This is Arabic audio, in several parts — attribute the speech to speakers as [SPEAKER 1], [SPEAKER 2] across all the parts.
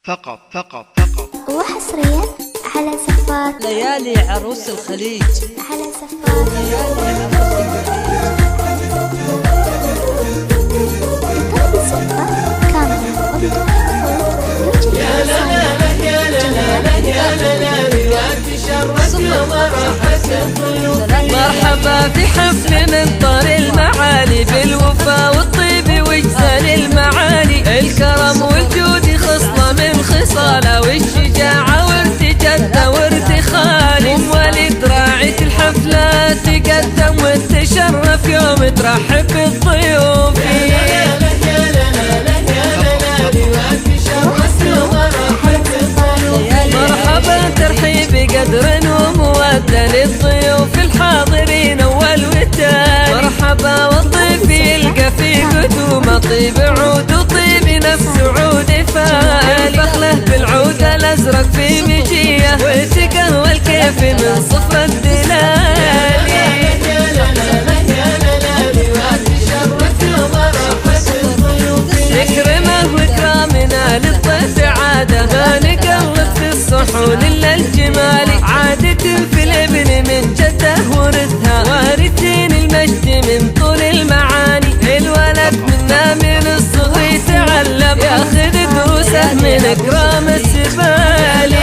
[SPEAKER 1] فقط
[SPEAKER 2] وحصريا على سفات
[SPEAKER 3] ليالي عروس الخليج.
[SPEAKER 2] على سفات
[SPEAKER 3] ليالي عروس الخليج. مرحبا في حفل من طار المعالي، بالوفا والطيب واجزال المعالي، الكرم والجود خصلة من خصاله، والشجاعة وارتجادة وارتخالي، وليد راعي الحفلات تقدم وتشرف يوم ترحب بالضيوف. مرحبا ترحيب قدر ومودة للضيوف الحاضرين اول وتاني، مرحبا والضيف يلقى في قدومه طيب عود وطيب نفس عود فاني، الفخله بالعود الازرق في مجيه وتقهوى الكيف من صفر الدلالي. نكرمه وكرامنا للضيف عاده، ما نقلب في الصحون الا الجمالي، عادة في الابن من جده ورثها، وارثين المجد من طول المعاني، الولد منا من الصغر يتعلم ياخذ دروسه من اكرام السبالي.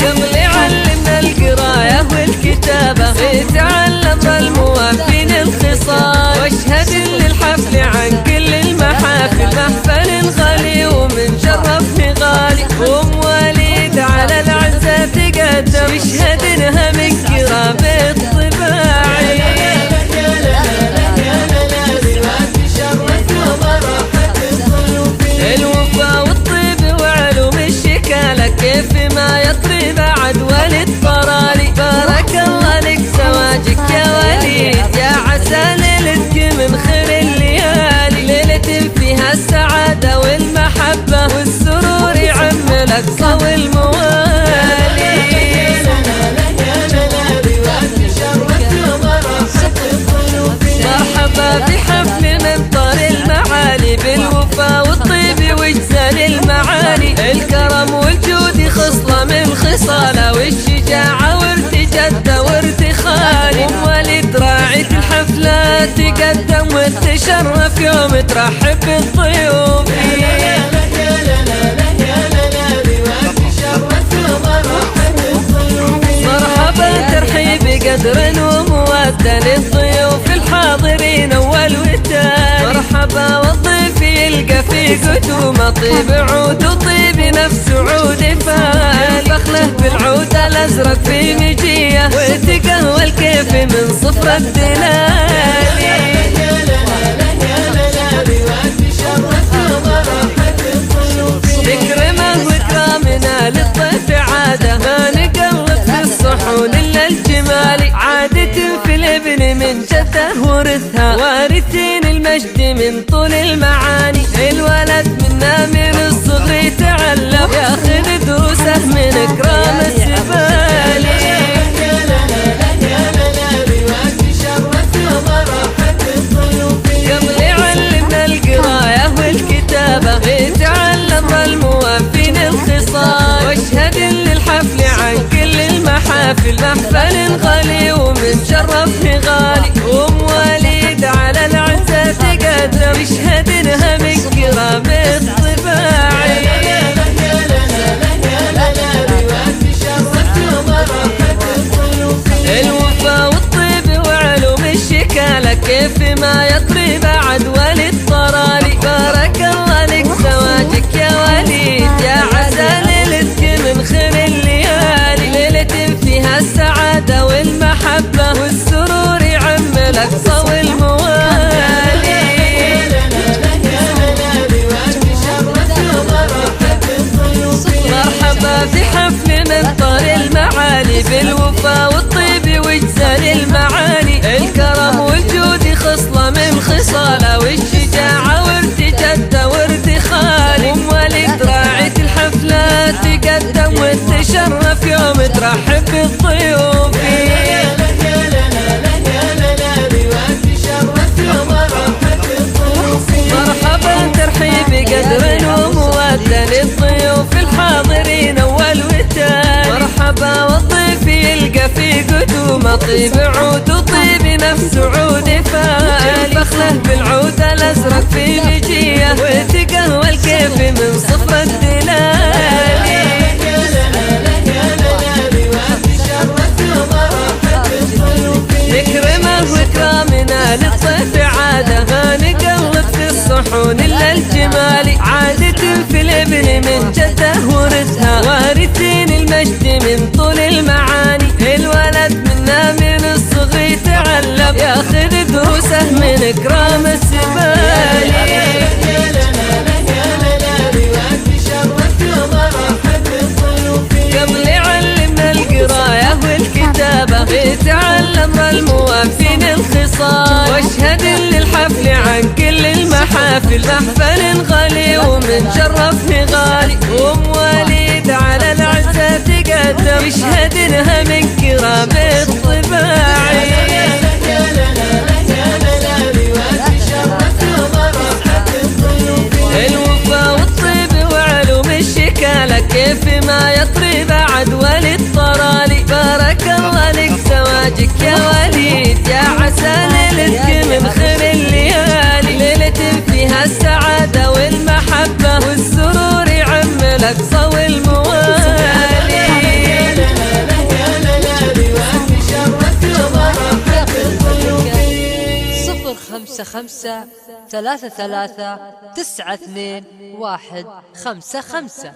[SPEAKER 3] قبل يعلمنا القرايه والكتابه يتعلم الموافين الخصال، واشهد للحفل عن كل المحافل محفل غالي ومن شرفني غالي، وليد على العزة تقدم يشهد انها من كرام الطباعي. الوفا والطيب وعلوم الشكالة كيف ما يطري بعد ولد فرالي، بارك الله لك زواجك يا وليد، يا عسى ليلتك من خير الليالي، ليلة فيها السعادة والمحبة والسرور يعم الأقصى والموالي. مرحبا بحفل من طار المعالي، بالوفا والطيب واجزال المعاني، الكرم والجود خصلة من خصاله، والشجاعة وارتجادة وارتخالي، وليد راعي الحفلات تقدم وتشرف يوم ترحب بالضيوف. مرحبا ترحيب قدر ومودة للضيوف الحاضرين اول وتاني، مرحبا والضيف يلقى في قدومه طيب عود وطيب نفس عود فاني، الفخله بالعود الازرق في مجيه وتقهوى الكيف من صفر الدلالي. نكرمه وكرامنا للضيف عاده، ما نقلب في الصحون الا الجمالي، عادة في الابن من جده ورثها، وارثين المجد من طول المعاني، الولد منا من الصغر يتعلم ياخذ دروسه من اكرام السبالي. قبل يعلمنا القرايه والكتابه يتعلم الموافين الخصال، واشهد للحفل عن كل المحافل محفل غالي ومن شرفني غالي، وليد على العزة تقدم يشهد انها من كرام الطباعي. الوفا والطيب وعلوم الشكالة كيف ما يطري بعد ولد فرالي، بارك الله لك زواجك يا وليد، يا عسى ليلتك من خير الليالي، ليلة فيها السعادة والمحبة والسرور يعم الأقصى والموالي. مرحبا في حفل من طار المعالي، بالوفا والطيب واجزال المعاني، الكرم والجود خصلة من خصاله، والشجاعة وارتجادة وارتخالي، وليد راعي الحفلات تقدم وتشرف يوم ترحب بالضيوف. طيب عود وطيب نفس عود فالي، فخله بالعود الازرق في مجيه، وتقهوى الكيف من صفر الدلالي. نكرمه واكرامنا للضيف عاده، ما نقلب في الصحون الا الجمالي، عادة في الابن من جده ورثها، وارثين المجد من طول المعاني، الولد منا من الصغر يتعلم، ياخذ دروسه من اكرام السبالي. قبل يعلمنا القرايه والكتابه، يتعلم الموافين الخصال، واشهد للحفل عن كل المحافل، محفل غالي ومن شرفني غالي، وليد على العزة تقدم، يشهد انها من كرام الطباعي. الوفا والطيب وعلوم الشكالة، كيف ما يطري بعد ولد طرالي، بارك الله لك زواجك يا وليد، يا عسى ليلتك من خير الليالي، ليلة فيها السعادة والمحبة والسرور يعم الأقصى والموالي.
[SPEAKER 1] 055 33 92 155.